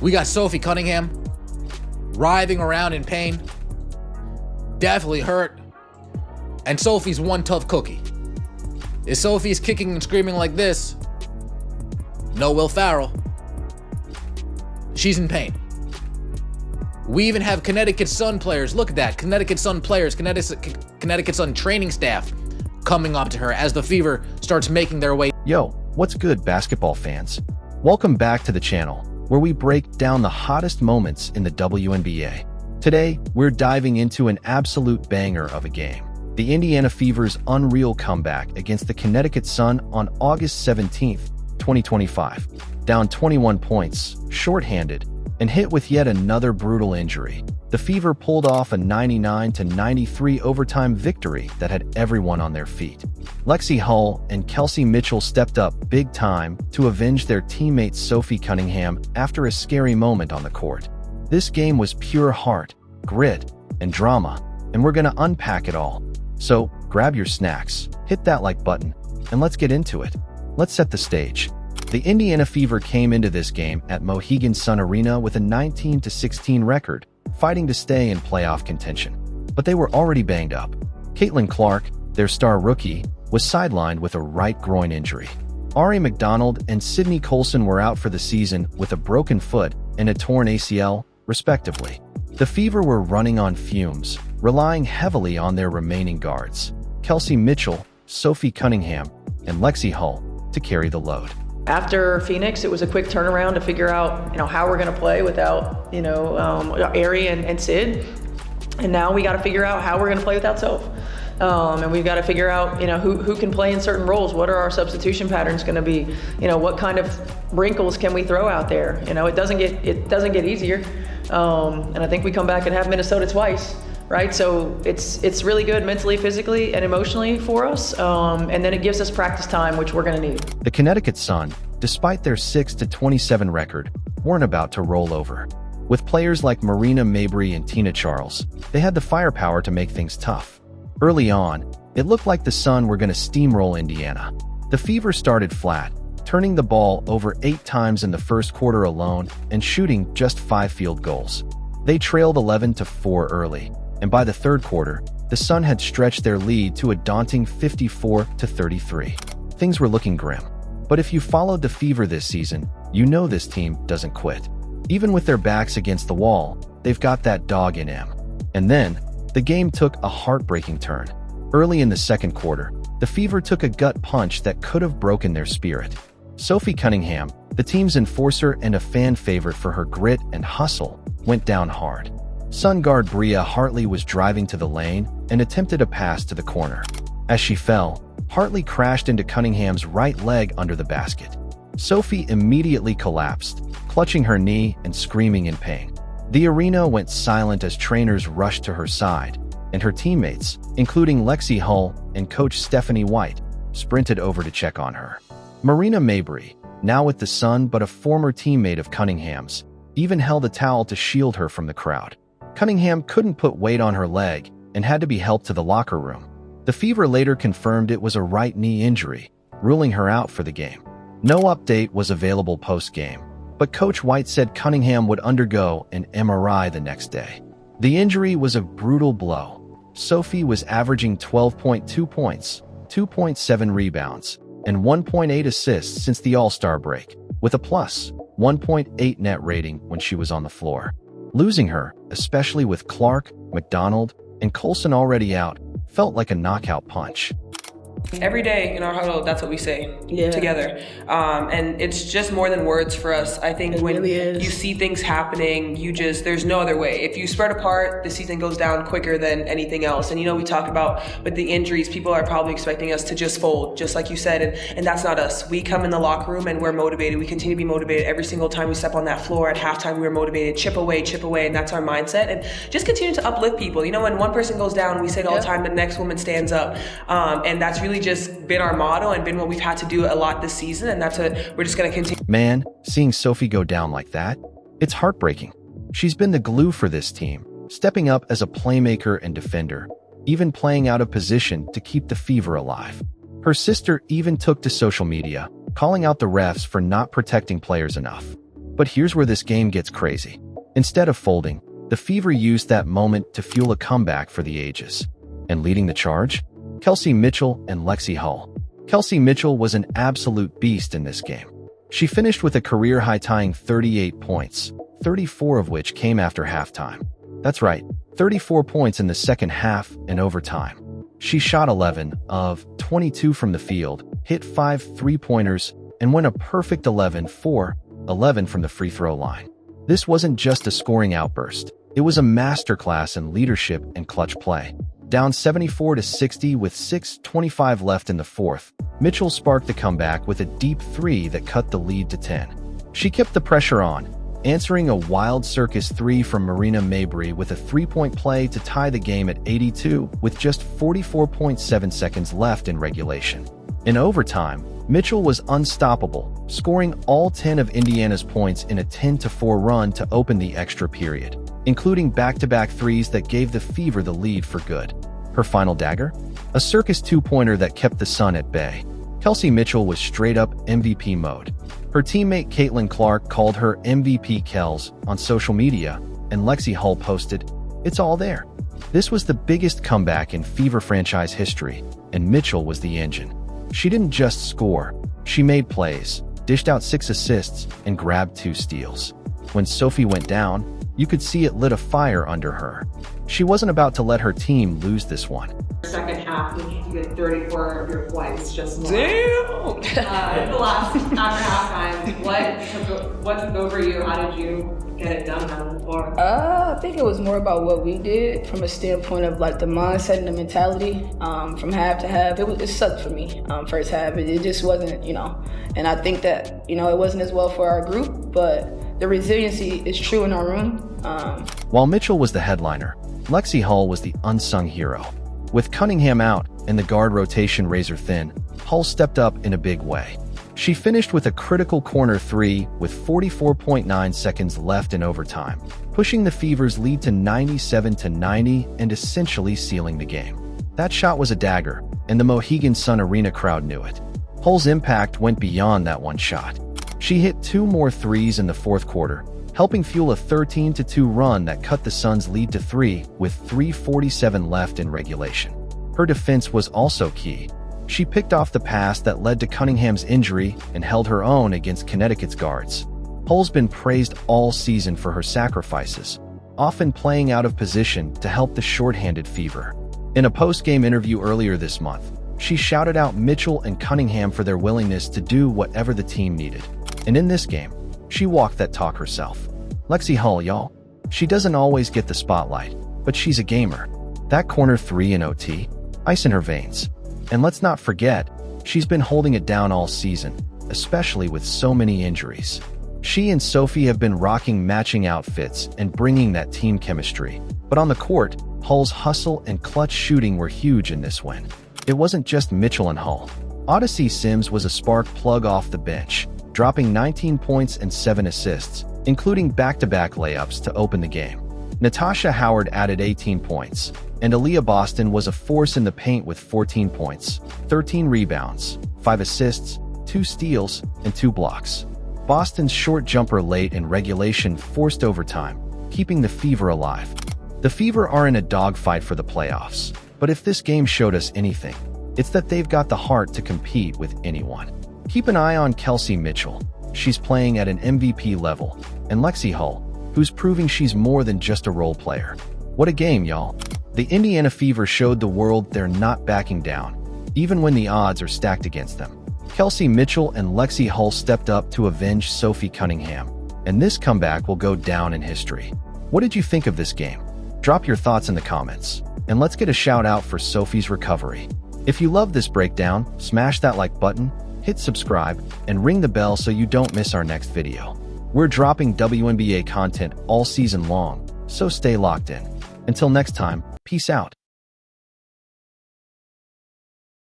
We got Sophie Cunningham writhing around in pain, definitely hurt, and Sophie's one tough cookie. If Sophie's kicking and screaming like this, no Will Farrell. She's in pain. We even have Connecticut Sun players. Look at that. Connecticut Sun players, Connecticut Sun training staff coming up to her as the Fever starts making their way. Yo, what's good, basketball fans? Welcome back to the channel, where we break down the hottest moments in the WNBA. Today, we're diving into an absolute banger of a game. The Indiana Fever's unreal comeback against the Connecticut Sun on August 17th, 2025. Down 21 points, shorthanded, and hit with yet another brutal injury, the Fever pulled off a 99-93 overtime victory that had everyone on their feet. Lexie Hull and Kelsey Mitchell stepped up big time to avenge their teammate Sophie Cunningham after a scary moment on the court. This game was pure heart, grit, and drama, and we're gonna unpack it all. So grab your snacks, hit that like button, and let's get into it. Let's set the stage. The Indiana Fever came into this game at Mohegan Sun Arena with a 19-16 record, fighting to stay in playoff contention. But they were already banged up. Caitlin Clark, their star rookie, was sidelined with a right groin injury. Ari McDonald and Sydney Colson were out for the season with a broken foot and a torn ACL, respectively. The Fever were running on fumes, relying heavily on their remaining guards, Kelsey Mitchell, Sophie Cunningham, and Lexie Hull, to carry the load. After Phoenix, it was a quick turnaround to figure out, how we're going to play without, Ari and Sid. And now we got to figure out how we're going to play without Soph. And we've got to figure out, who can play in certain roles. What are our substitution patterns going to be? What kind of wrinkles can we throw out there? It doesn't get easier. And I think we come back and have Minnesota twice. Right, so it's really good mentally, physically, and emotionally for us, and then it gives us practice time, which we're going to need. The Connecticut Sun, despite their 6-27 record, weren't about to roll over. With players like Marina Mabrey and Tina Charles, they had the firepower to make things tough. Early on, it looked like the Sun were going to steamroll Indiana. The Fever started flat, turning the ball over 8 times in the first quarter alone and shooting just 5 field goals. They trailed 11-4 early, and by the third quarter, the Sun had stretched their lead to a daunting 54-33. Things were looking grim. But if you followed the Fever this season, you know this team doesn't quit. Even with their backs against the wall, they've got that dog in them. And then, the game took a heartbreaking turn. Early in the second quarter, the Fever took a gut punch that could have broken their spirit. Sophie Cunningham, the team's enforcer and a fan favorite for her grit and hustle, went down hard. Sun guard Bria Hartley was driving to the lane and attempted a pass to the corner. As she fell, Hartley crashed into Cunningham's right leg under the basket. Sophie immediately collapsed, clutching her knee and screaming in pain. The arena went silent as trainers rushed to her side, and her teammates, including Lexie Hull and coach Stephanie White, sprinted over to check on her. Marina Mabrey, now with the Sun but a former teammate of Cunningham's, even held a towel to shield her from the crowd. Cunningham couldn't put weight on her leg and had to be helped to the locker room. The Fever later confirmed it was a right knee injury, ruling her out for the game. No update was available post-game, but Coach White said Cunningham would undergo an MRI the next day. The injury was a brutal blow. Sophie was averaging 12.2 points, 2.7 rebounds, and 1.8 assists since the All-Star break, with a plus 1.8 net rating when she was on the floor. Losing her, especially with Clark, McDonald, and Colson already out, felt like a knockout punch. Every day in our huddle, that's what we say together. And it's just more than words for us. I think when you see things happening, there's no other way. If you spread apart, the season goes down quicker than anything else. And we talk about with the injuries, people are probably expecting us to just fold, just like you said. And that's not us. We come in the locker room and we're motivated. We continue to be motivated every single time we step on that floor. At halftime, we're motivated, chip away, and that's our mindset. And just continue to uplift people. When one person goes down, we say it all the time, the next woman stands up. And that's really just been our motto and been what we've had to do a lot this season, and that's what we're just going to continue. Man, seeing Sophie go down like that, it's heartbreaking. She's been the glue for this team, stepping up as a playmaker and defender, even playing out of position to keep the Fever alive. Her sister even took to social media, calling out the refs for not protecting players enough. But here's where this game gets crazy. Instead of folding, the Fever used that moment to fuel a comeback for the ages. And leading the charge? Kelsey Mitchell and Lexie Hull. Kelsey Mitchell was an absolute beast in this game. She finished with a career-high-tying 38 points, 34 of which came after halftime. That's right, 34 points in the second half and overtime. She shot 11 of 22 from the field, hit 5 three-pointers, and went a perfect 11 from the free throw line. This wasn't just a scoring outburst. It was a masterclass in leadership and clutch play. Down 74-60 with 6:25 left in the fourth, Mitchell sparked the comeback with a deep three that cut the lead to 10. She kept the pressure on, answering a wild circus three from Marina Mabrey with a three-point play to tie the game at 82 with just 44.7 seconds left in regulation. In overtime, Mitchell was unstoppable, scoring all 10 of Indiana's points in a 10-4 run to open the extra period, including back-to-back threes that gave the Fever the lead for good. Her final dagger? A circus two-pointer that kept the Sun at bay. Kelsey Mitchell was straight-up MVP mode. Her teammate Caitlin Clark called her MVP Kels on social media, and Lexie Hull posted, "It's all there." This was the biggest comeback in Fever franchise history, and Mitchell was the engine. She didn't just score, she made plays, dished out 6 assists, and grabbed 2 steals. When Sophie went down, you could see it lit a fire under her. She wasn't about to let her team lose this one. Second half, you get 34 of your points just more. Damn! The last after halftime, what took over you? How did you get it done on the floor? I think it was more about what we did from a standpoint of like the mindset and the mentality from half to half. It sucked for me first half. It just wasn't, and I think that, it wasn't as well for our group, but the resiliency is true in our room. While Mitchell was the headliner, Lexie Hull was the unsung hero. With Cunningham out and the guard rotation razor thin, Hull stepped up in a big way. She finished with a critical corner three with 44.9 seconds left in overtime, pushing the Fever's lead to 97-90 and essentially sealing the game. That shot was a dagger, and the Mohegan Sun Arena crowd knew it. Hull's impact went beyond that one shot. She hit 2 more threes in the fourth quarter, helping fuel a 13-2 run that cut the Suns' lead to 3 with 3:47 left in regulation. Her defense was also key. She picked off the pass that led to Cunningham's injury and held her own against Connecticut's guards. Hull's been praised all season for her sacrifices, often playing out of position to help the shorthanded Fever. In a post-game interview earlier this month, she shouted out Mitchell and Cunningham for their willingness to do whatever the team needed. And in this game, she walked that talk herself. Lexie Hull, y'all. She doesn't always get the spotlight, but she's a gamer. That corner three in OT, ice in her veins. And let's not forget, she's been holding it down all season, especially with so many injuries. She and Sophie have been rocking matching outfits and bringing that team chemistry. But on the court, Hull's hustle and clutch shooting were huge in this win. It wasn't just Mitchell and Hull. Odyssey Sims was a spark plug off the bench, dropping 19 points and 7 assists, including back-to-back layups to open the game. Natasha Howard added 18 points, and Aaliyah Boston was a force in the paint with 14 points, 13 rebounds, 5 assists, 2 steals, and 2 blocks. Boston's short jumper late in regulation forced overtime, keeping the Fever alive. The Fever are in a dogfight for the playoffs, but if this game showed us anything, it's that they've got the heart to compete with anyone. Keep an eye on Kelsey Mitchell. She's playing at an MVP level, and Lexie Hull, who's proving she's more than just a role player. What a game, y'all. The Indiana Fever showed the world they're not backing down, even when the odds are stacked against them. Kelsey Mitchell and Lexie Hull stepped up to avenge Sophie Cunningham, and this comeback will go down in history. What did you think of this game? Drop your thoughts in the comments, and let's get a shout out for Sophie's recovery. If you love this breakdown, smash that like button, hit subscribe, and ring the bell so you don't miss our next video. We're dropping WNBA content all season long, so stay locked in. Until next time, peace out.